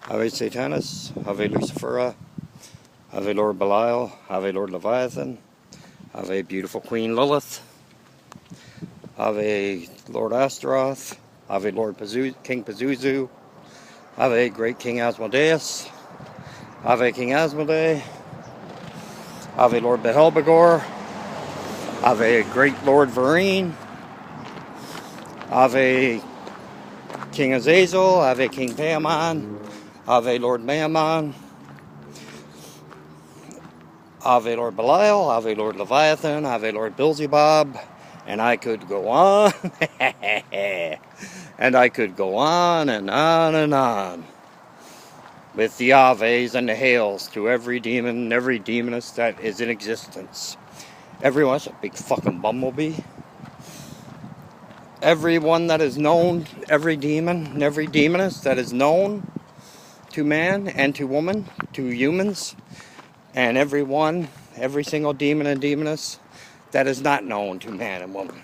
Ave Satanis, Ave Lucifera, Ave Lord Belial, Ave Lord Leviathan, Ave beautiful Queen Lilith, Ave Lord Astaroth, Ave Lord King Pazuzu, Ave Great King Asmodeus, Ave King Asmodee, Ave Lord Behelbegor, Ave Great Lord Vereen, Ave King Azazel, Ave King Paimon, Ave Lord Mammon, Ave Lord Belial, Ave Lord Leviathan, Ave Lord Beelzebub, and I could go on, and I could go on and on and on with the Aves and the Hails to every demon and every demoness that is in existence. Everyone's a big fucking bumblebee. Everyone that is known, every demon and every demoness that is known to man and to woman, to humans, and every single demon and demoness that is not known to man and woman.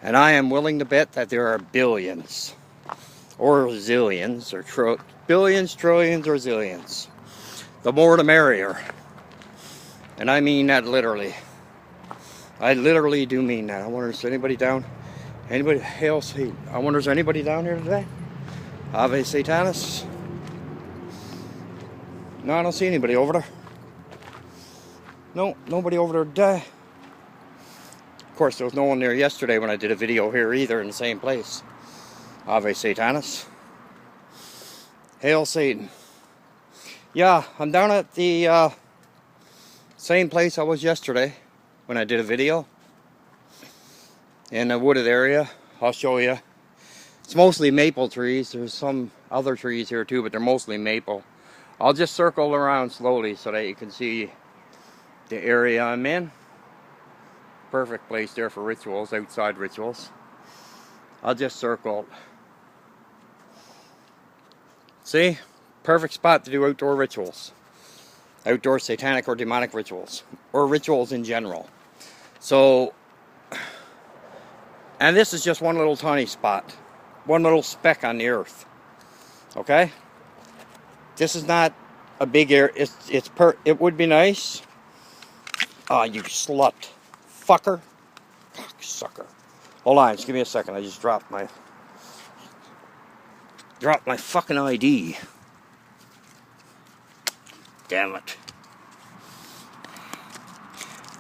And I am willing to bet that there are billions, or zillions, or billions, trillions, or zillions. The more the merrier. And I mean that literally. I literally do mean that. I wonder if there's anybody down. Anybody? Hail Satan. I wonder if there's anybody down here today? Ave Satanis. No, I don't see anybody over there. No, nobody over there today. Of course, there was no one there yesterday when I did a video here either in the same place. Ave Satanis. Hail Satan. Yeah, I'm down at the same place I was yesterday when I did a video. In a wooded area. I'll show you. It's mostly maple trees. There's some other trees here too, but they're mostly maple. I'll just circle around slowly so that you can see the area I'm in. Perfect place there for rituals, outside rituals. I'll just circle. See? Perfect spot to do outdoor rituals. Outdoor satanic or demonic rituals. Or rituals in general. So, and this is just one little tiny spot. One little speck on the earth. Okay? This is not a big area. It would be nice. Ah, you slut. Fucker. Sucker. Hold on, just give me a second. I just dropped my fucking ID. Damn it.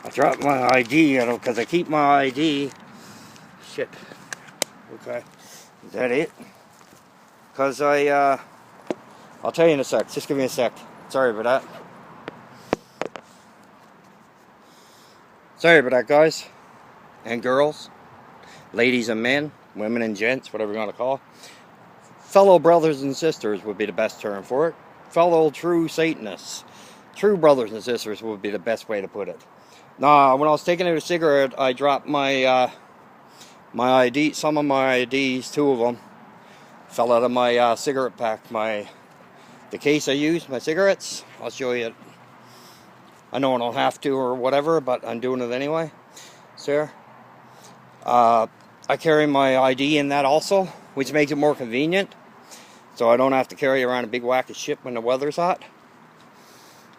I dropped my ID, because I keep my ID. Shit. Okay. Is that it? Because I'll tell you in a sec. Just give me a sec. Sorry about that. Sorry about that, guys. And girls. Ladies and men. Women and gents. Whatever you want to call. Fellow brothers and sisters would be the best term for it. Fellow true Satanists. True brothers and sisters would be the best way to put it. Now, when I was taking out a cigarette, I dropped my my ID, some of my IDs, 2 of them, fell out of my cigarette pack, the case I use, my cigarettes. I'll show you. I know I don't have to or whatever, but I'm doing it anyway. Sir, I carry my ID in that also, which makes it more convenient, so I don't have to carry around a big whack of shit when the weather's hot.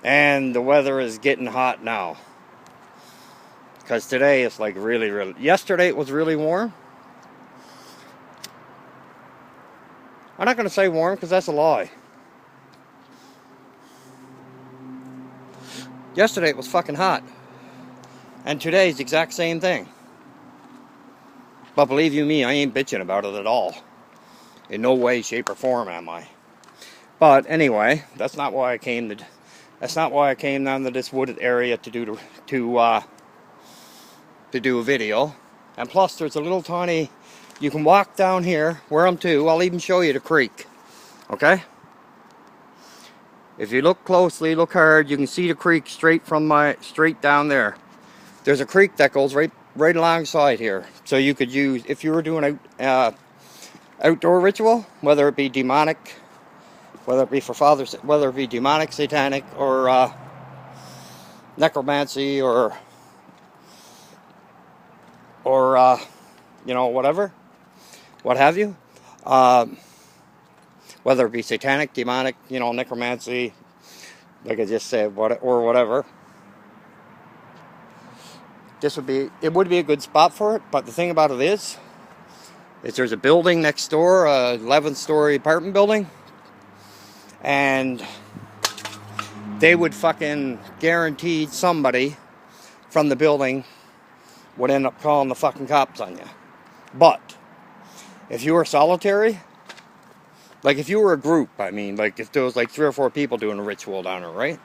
And the weather is getting hot now. Because today it's like really, really... Yesterday it was really warm. I'm not going to say warm because that's a lie. Yesterday it was fucking hot. And today's the exact same thing. But believe you me, I ain't bitching about it at all. In no way, shape, or form am I. But anyway, that's not why I came down to this wooded area to do a video. And plus there's a little tiny, you can walk down here where I'm to. I'll even show you the creek. Okay? If you look closely, look hard, you can see the creek straight down there. There's a creek that goes right alongside here. So you could use, if you were doing outdoor ritual, whether it be demonic, whether it be whether it be demonic, satanic, or necromancy, or you know, whatever, what have you. whether it be satanic, demonic, you know, necromancy, like I just said, or whatever. It would be a good spot for it, but the thing about it is there's a building next door, a 11-story apartment building, and they would fucking guarantee somebody from the building would end up calling the fucking cops on you. But if you were solitary, like if you were a group, I mean, like if there was like 3 or 4 people doing a ritual down there, right?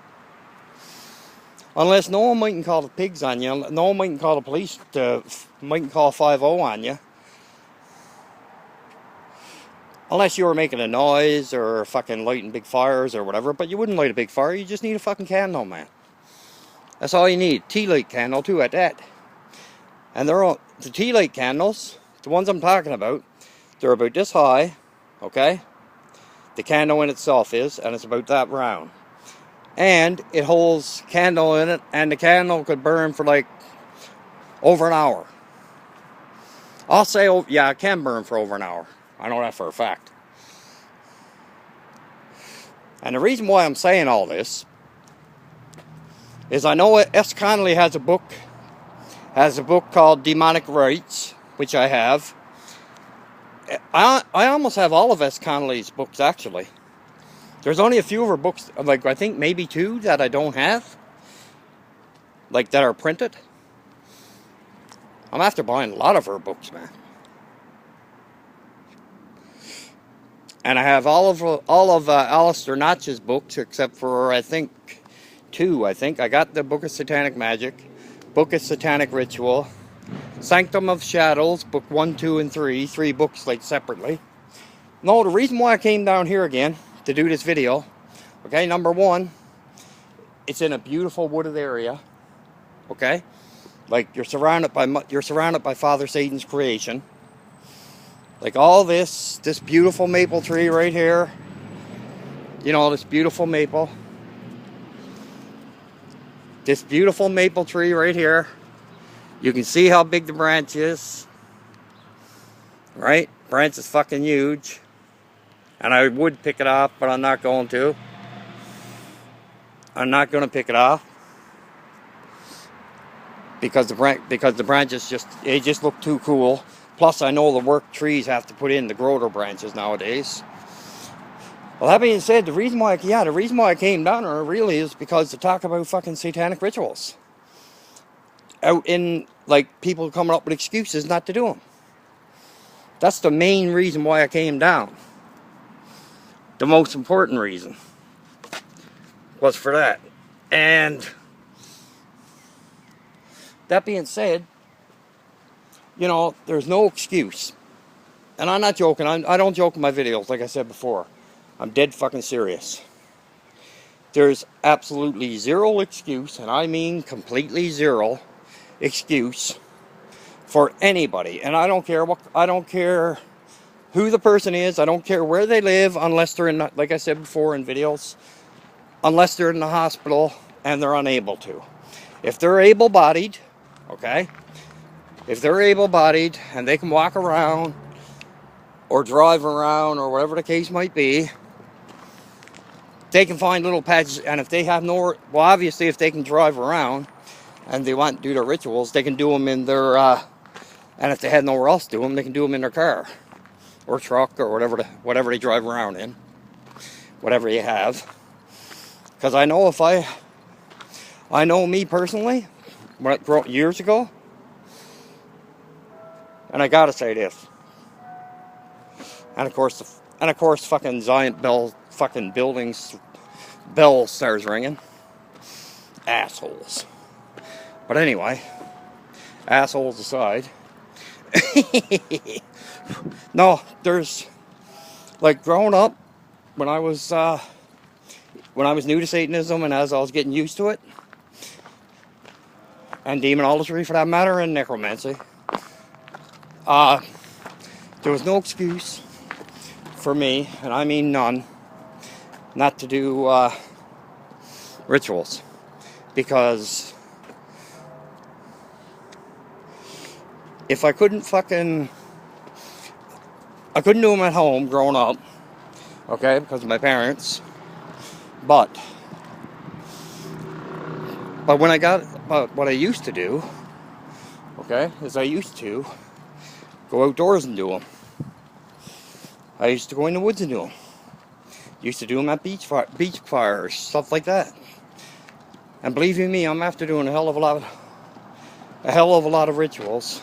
Unless no one mightn't call the pigs on you, no one mightn't call the police, mightn't call 5-0 on you. Unless you were making a noise or fucking lighting big fires or whatever, but you wouldn't light a big fire, you just need a fucking candle, man. That's all you need. Tea light candle too at that. And the tea light candles, the ones I'm talking about, they're about this high, okay? The candle in itself is, and it's about that round. And it holds candle in it, and the candle could burn for like over an hour. I'll say, oh, yeah, it can burn for over an hour. I know that for a fact. And the reason why I'm saying all this is I know S. Connolly has a book called Demonic Rites, which I have. I almost have all of S. Connolly's books, actually. There's only a few of her books, like I think maybe 2 that I don't have, like that are printed. I'm after buying a lot of her books, man. And I have all of Alistair Notch's books, except for I think 2. I got the Book of Satanic Magic, Book of Satanic Ritual, Sanctum of Shadows, book 1, 2, and 3. 3 books like separately. No, the reason why I came down here again to do this video, okay, number 1, it's in a beautiful wooded area, okay, like you're surrounded by Father Satan's creation, like all this beautiful maple tree right here, you know, this beautiful maple tree right here. You can see how big the branch is, right? Branch is fucking huge. And I would pick it off, but I'm not going to. I'm not going to pick it off. Because the branches just look too cool. Plus I know the work trees have to put in to grow their branches nowadays. Well, that being said, the reason why I came down here really is because to talk about fucking satanic rituals. Out in, like, people coming up with excuses not to do them. That's the main reason why I came down. The most important reason was for that. And that being said, you know, there's no excuse. And I'm not joking. I don't joke in my videos, like I said before. I'm dead fucking serious. There's absolutely zero excuse, and I mean completely zero excuse for anybody. And I don't care who the person is. I don't care where they live, unless they're in, like I said before in videos, unless they're in the hospital and they're unable to. If they're able-bodied, okay, if they're able-bodied and they can walk around or drive around or whatever the case might be, they can find little patches. And if they have well, obviously if they can drive around and they want to do their rituals, they can do them in their, and if they had nowhere else to do them, they can do them in their car or truck or whatever they drive around in, whatever you have. Because I know I know me personally, years ago, and I gotta say this, and of course fucking giant fucking buildings, bell starts ringing, assholes. But anyway, assholes aside, no, there's, like, growing up, when I was new to Satanism and as I was getting used to it, and demonolatry for that matter, and necromancy, there was no excuse for me, and I mean none, not to do rituals. Because if I couldn't do them at home growing up, Okay, because of my parents. But when I got, what I used to do, okay, is I used to go outdoors and do them. I used to go in the woods and do them. Used to do them at beach fires, stuff like that. And believe you me, I'm after doing a hell of a lot of rituals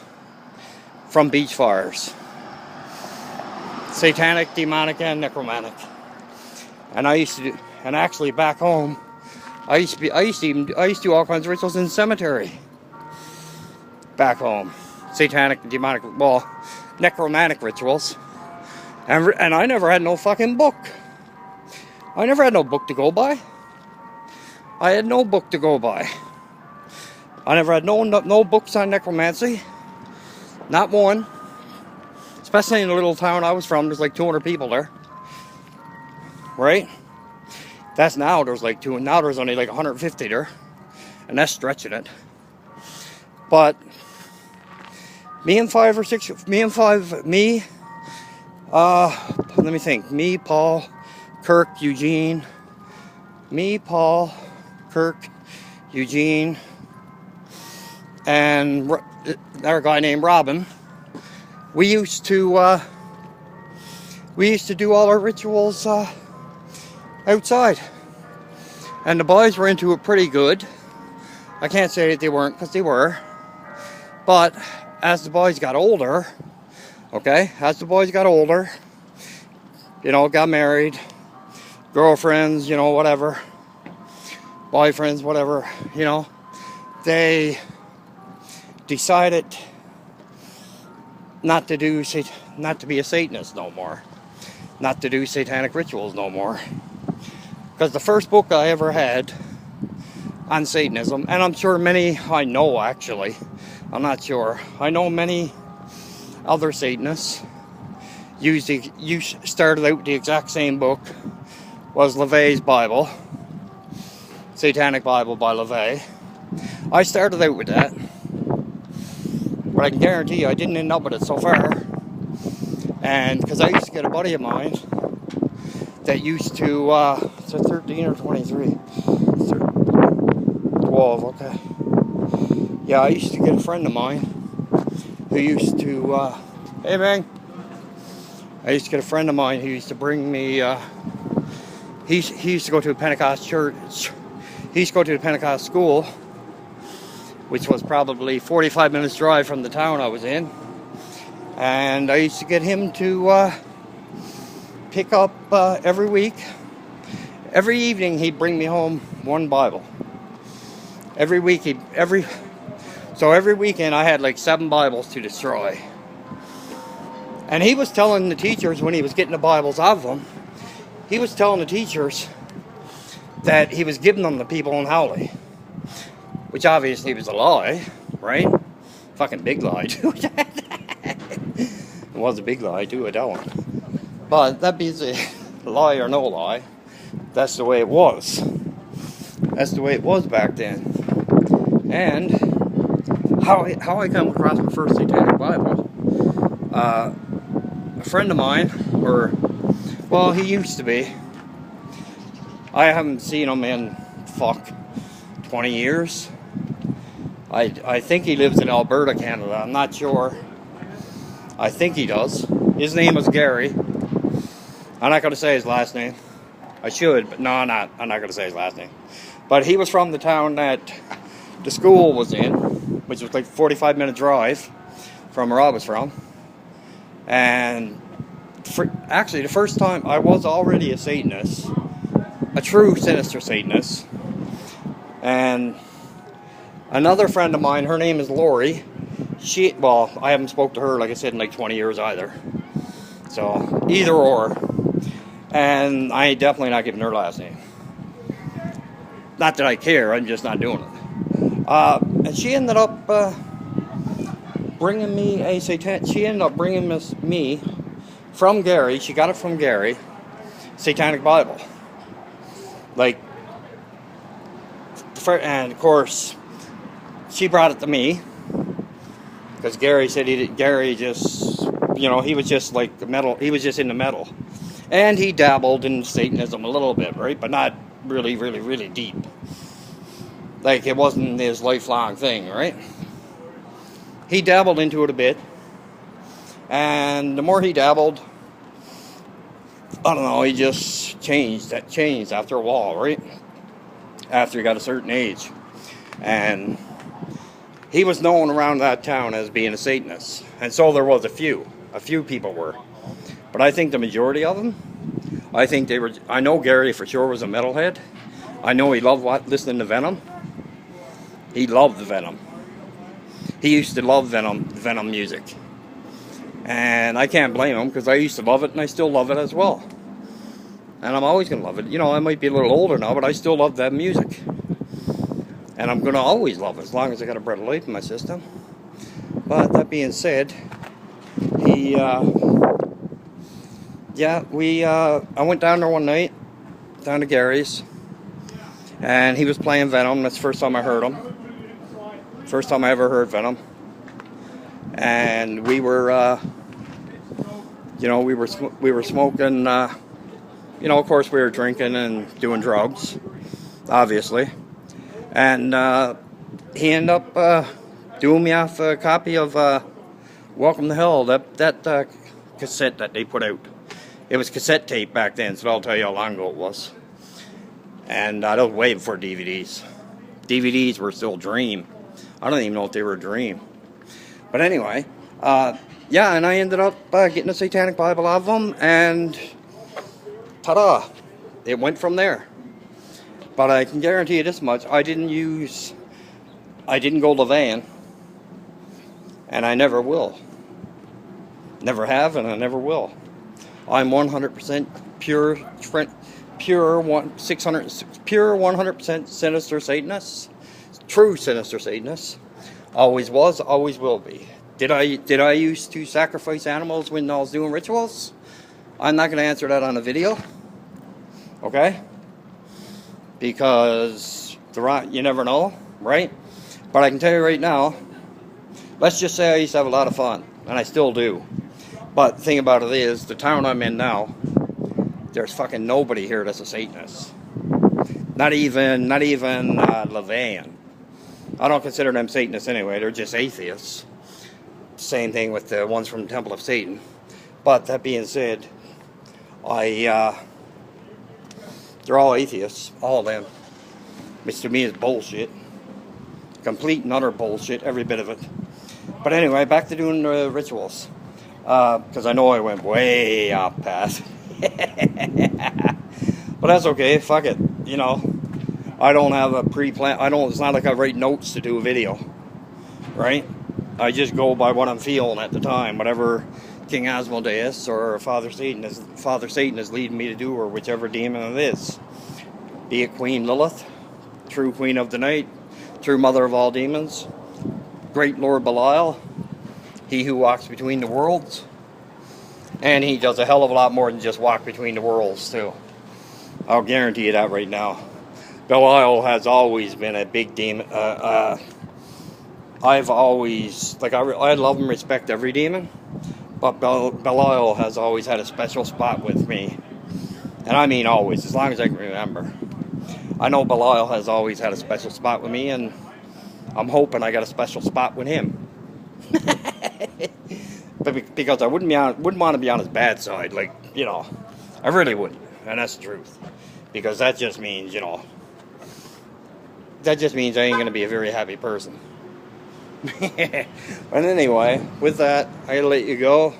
from beach fires. Satanic, demonic, and necromantic. And I used to do, and actually back home, I used to do all kinds of rituals in the cemetery. Back home, satanic, demonic, well, necromantic rituals. And I never had no fucking book. I never had no book to go by. I had no book to go by. I never had no books on necromancy. Not one. Especially in the little town I was from, there's like 200 people there. Right? That's now, there's like now there's only like 150 there. And that's stretching it. But let me think. Me, Paul, Kirk, Eugene. Me, Paul, Kirk, Eugene, and another guy named Robin. We used to do all our rituals outside, and the boys were into it pretty good. I can't say that they weren't, because they were. But as the boys got older, okay, you know, got married, girlfriends, you know, whatever, boyfriends, whatever, you know, they decided not to be a Satanist no more, not to do satanic rituals no more. Because the first book I ever had on Satanism, and I'm sure many, I know actually, I'm not sure, I know many other Satanists started out with the exact same book, was LaVey's Bible, Satanic Bible by LaVey. I started out with that, but I can guarantee you I didn't end up with it so far. And because I used to get a buddy of mine that used to, it's a 13 or 23, 12, okay. Yeah, I used to get a friend of mine who used to, hey man, I used to get a friend of mine who used to bring me, he used to go to a Pentecost church, he used to go to the Pentecost school, which was probably 45 minutes drive from the town I was in. And I used to get him to pick up every week. Every evening he'd bring me home one Bible. Every week so every weekend I had like 7 Bibles to destroy. And he was telling the teachers when he was getting the Bibles out of them, he was telling the teachers that he was giving them to people in Howley. Which obviously was a lie, right? Fucking big lie, too. It was a big lie, too, that one. But that beats a lie or no lie. That's the way it was. That's the way it was back then. And how I come across my first Satanic Bible, a friend of mine, well, he used to be. I haven't seen him in, 20 years. I think he lives in Alberta, Canada. I'm not sure. I think he does. His name was Gary. I'm not going to say his last name. I should, but no, I'm not going to say his last name. But he was from the town that the school was in, which was like a 45-minute drive from where I was from. And actually, the first time I was already a Satanist, a true sinister Satanist. And another friend of mine, her name is Lori. I haven't spoke to her, like I said, in like 20 years either. So, either or. And I ain't definitely not giving her last name. Not that I care, I'm just not doing it. And she ended up bringing me me from Gary, she got it from Gary, Satanic Bible. And of course, she brought it to me. Because Gary said he was just like the metal, he was just into metal. And he dabbled in Satanism a little bit, right? But not really, really, really deep. Like, it wasn't his lifelong thing, right? He dabbled into it a bit. And the more he dabbled, I don't know, he just changed after a while, right? After he got a certain age. And he was known around that town as being a Satanist. And so there was a few people were. But I think the majority of them, I think they were, I know Gary for sure was a metalhead. I know he loved listening to Venom. He loved the Venom. He used to love Venom music. And I can't blame him, because I used to love it, and I still love it as well. And I'm always going to love it. You know, I might be a little older now, but I still love that music. And I'm going to always love it, as long as I got a breath of life in my system. But that being said, I went down there one night, down to Gary's, and he was playing Venom. That's the first time I heard him. First time I ever heard Venom. And we were, we were smoking, of course we were drinking and doing drugs, obviously. And he ended up doing me off a copy of Welcome to Hell, that cassette that they put out. It was cassette tape back then, so I'll tell you how long ago it was. And that was way before DVDs. DVDs were still a dream. I don't even know if they were a dream. But anyway, and I ended up getting a Satanic Bible of them, and ta-da, it went from there. But I can guarantee you this much, I didn't go Levan, and I never will. Never have, and I never will. I'm 100% pure 100% sinister Satanist. True sinister Satanist. Always was, always will be. Did I used to sacrifice animals when I was doing rituals? I'm not going to answer that on a video. Okay? Because you never know, right? But I can tell you right now, let's just say I used to have a lot of fun, and I still do. But the thing about it is, the town I'm in now, there's fucking nobody here that's a Satanist. Not even Levan. I don't consider them Satanists anyway. They're just atheists. Same thing with the ones from the Temple of Satan. But that being said, they're all atheists, all of them. Which to me is bullshit. Complete and utter bullshit, every bit of it. But anyway, back to doing rituals. Because I know I went way off path. But that's okay, fuck it, I don't have a pre-plan, it's not like I write notes to do a video, right? I just go by what I'm feeling at the time, whatever King Asmodeus or Father Satan is leading me to do, or whichever demon it is. Be it Queen Lilith, true queen of the night, true mother of all demons, great Lord Belial, he who walks between the worlds. And he does a hell of a lot more than just walk between the worlds, too. I'll guarantee you that right now. Belial has always been a big demon. I've always, I love and respect every demon, but Belial has always had a special spot with me. And I mean always, as long as I can remember. I know Belial has always had a special spot with me, and I'm hoping I got a special spot with him. But because I wouldn't want to be on his bad side, I really wouldn't, and that's the truth. Because that just means, I ain't going to be a very happy person. But anyway, with that, I'll let you go.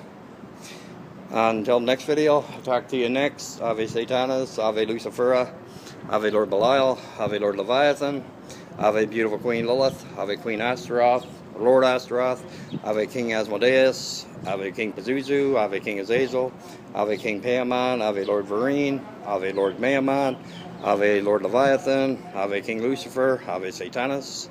Until the next video, I'll talk to you next. Ave Satanas, Ave Lucifera, Ave Lord Belial, Ave Lord Leviathan, Ave Beautiful Queen Lilith, Ave Queen Astaroth, Lord Astaroth, Ave King Asmodeus, Ave King Pazuzu, Ave King Azazel, Ave King Paimon, Ave Lord Varine, Ave Lord Maimon, Ave Lord Leviathan, Ave King Lucifer, Ave Satanas,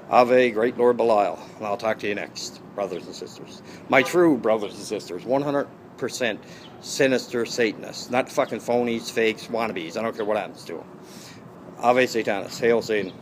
Ave Great Lord Belial. And I'll talk to you next, brothers and sisters. My true brothers and sisters, 100% sinister Satanists. Not fucking phonies, fakes, wannabes. I don't care what happens to them. Ave Satanas. Hail Satan.